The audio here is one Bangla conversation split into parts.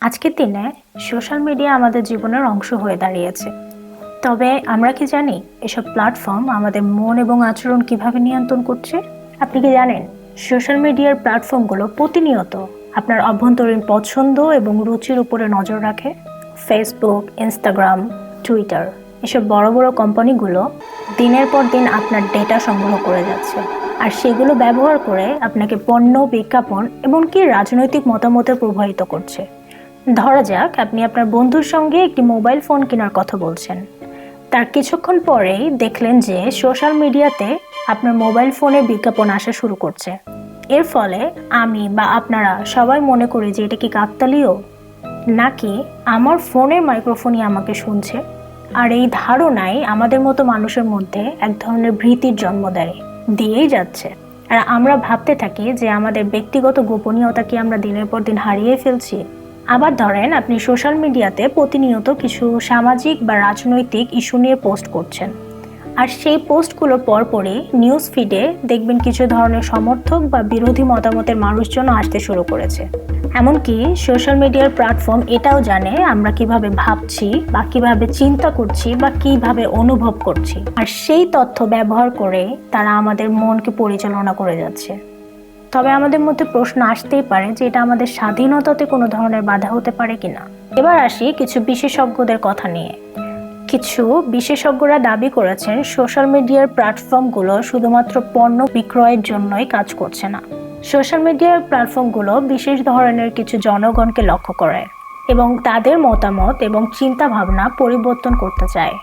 আজকের দিনে সোশ্যাল মিডিয়া আমাদের জীবনের অংশ হয়ে দাঁড়িয়েছে। তবে আমরা কি জানি এসব প্ল্যাটফর্ম আমাদের মন এবং আচরণ কিভাবে নিয়ন্ত্রণ করছে? আপনি কি জানেন সোশ্যাল মিডিয়ার প্ল্যাটফর্মগুলো প্রতিনিয়ত আপনার অভ্যন্তরীণ পছন্দ এবং রুচির উপরে নজর রাখে? ফেসবুক, ইনস্টাগ্রাম, টুইটার এসব বড় বড় কোম্পানিগুলো দিনের পর দিন আপনার ডেটা সংগ্রহ করে যাচ্ছে, আর সেগুলো ব্যবহার করে আপনাকে পণ্য, বিজ্ঞাপন এমনকি রাজনৈতিক মতামতে প্রভাবিত করছে। ধরা যাক আপনি আপনার বন্ধুর সঙ্গে একটি মোবাইল ফোন কেনার কথা বলছেন। তার কিছুক্ষণ পরেই দেখলেন যে সোশ্যাল মিডিয়াতে আপনার মোবাইল ফোনে বিজ্ঞাপন আসা শুরু করছে। এর ফলে আমি বা আপনারা সবাই মনে করি যে এটা কি কাকতালীয়, নাকি আমার ফোনের মাইক্রোফোনই আমাকে শুনছে। আর এই ধারণাই আমাদের মতো মানুষের মধ্যে এক ধরনের ভীতির জন্ম দিয়েই যাচ্ছে। আর আমরা ভাবতে থাকি যে আমাদের ব্যক্তিগত গোপনীয়তা কি আমরা দিনের পর দিন হারিয়ে ফেলছি। আবার ধরেন আপনি সোশ্যাল মিডিয়াতে প্রতিনিয়ত কিছু সামাজিক বা রাজনৈতিক ইস্যু নিয়ে পোস্ট করছেন, আর সেই পোস্টগুলো পরপরই নিউজ ফিডে দেখবেন কিছু ধরনের সমর্থক বা বিরোধী মতামতের মানুষজন আসতে শুরু করেছে। এমনকি সোশ্যাল মিডিয়ার প্ল্যাটফর্ম এটাও জানে আমরা কিভাবে ভাবছি বা কিভাবে চিন্তা করছি বা কিভাবে অনুভব করছি, আর সেই তথ্য ব্যবহার করে তারা আমাদের মনকে পরিচালনা করে যাচ্ছে। তবে আমাদের মধ্যে প্রশ্ন আসতেই পারে যে এটা আমাদের স্বাধীনতাতে কোনো ধরনের বাধা হতে পারে কিনা। এবার আসি কিছু বিশেষজ্ঞদের কথা নিয়ে। কিছু বিশেষজ্ঞরা দাবি করেছেন সোশ্যাল মিডিয়ার প্ল্যাটফর্মগুলো শুধুমাত্র পণ্য বিক্রয়ের জন্যই কাজ করছে না। সোশ্যাল মিডিয়ার প্ল্যাটফর্মগুলো বিশেষ ধরনের কিছু জনগণকে লক্ষ্য করে এবং তাদের মতামত এবং চিন্তা ভাবনা পরিবর্তন করতে চায়।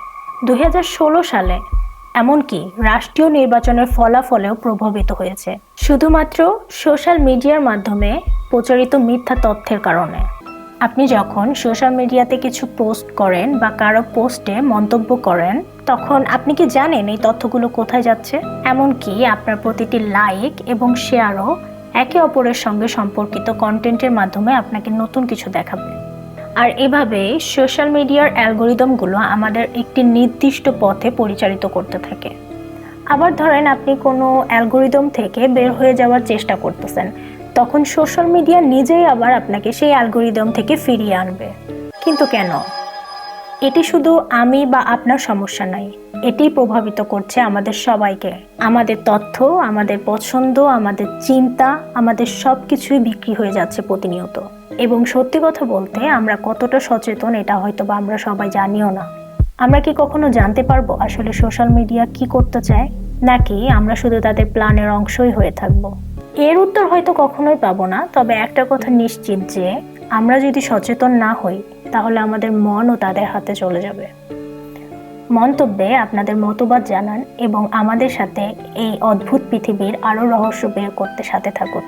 2016 সালে এমনকি রাষ্ট্রীয় নির্বাচনের ফলাফলেও প্রভাবিত হয়েছে শুধুমাত্র সোশ্যাল মিডিয়ার মাধ্যমে প্রচারিত মিথ্যা তথ্যের কারণে। আপনি যখন সোশ্যাল মিডিয়াতে কিছু পোস্ট করেন বা কারো পোস্টে মন্তব্য করেন, তখন আপনি কি জানেন এই তথ্যগুলো কোথায় যাচ্ছে? এমনকি আপনার প্রতিটি লাইক এবং শেয়ারও একে অপরের সঙ্গে সম্পর্কিত কন্টেন্টের মাধ্যমে আপনাকে নতুন কিছু দেখাবে। আর এভাবে সোশ্যাল মিডিয়ার অ্যালগোরিদমগুলো আমাদের একটি নির্দিষ্ট পথে পরিচালিত করতে থাকে। আবার ধরেন আপনি কোনো অ্যালগোরিদম থেকে বের হয়ে যাওয়ার চেষ্টা করতেছেন, তখন সোশ্যাল মিডিয়া নিজেই আবার আপনাকে সেই অ্যালগোরিদম থেকে ফিরিয়ে আনবে। কিন্তু কেন? এটি শুধু আমি বা আপনার সমস্যা নয়, এটি প্রভাবিত করছে আমাদের সবাইকে। আমাদের তথ্য, আমাদের পছন্দ, আমাদের চিন্তা, আমাদের সব কিছুই বিক্রি হয়ে যাচ্ছে প্রতিনিয়ত। এবং সত্যি কথা বলতে আমরা কতটা সচেতন এটা হয়তো বা আমরা সবাই জানিও না। আমরা কি কখনো জানতে পারবো আসলে সোশ্যাল মিডিয়া কি করতে চায়, নাকি আমরা শুধু তাদের প্ল্যানের অংশই হয়ে থাকবো? এর উত্তর হয়তো কখনোই পাবো না। তবে একটা কথা নিশ্চিত যে আমরা যদি সচেতন না হই তাহলে আমাদের মনও তাদের হাতে চলে যাবে। মন্তব্যে আপনাদের মতবাদ জানান এবং আমাদের সাথে এই অদ্ভুত পৃথিবীর আরো রহস্য বের করতে সাথে থাকুন।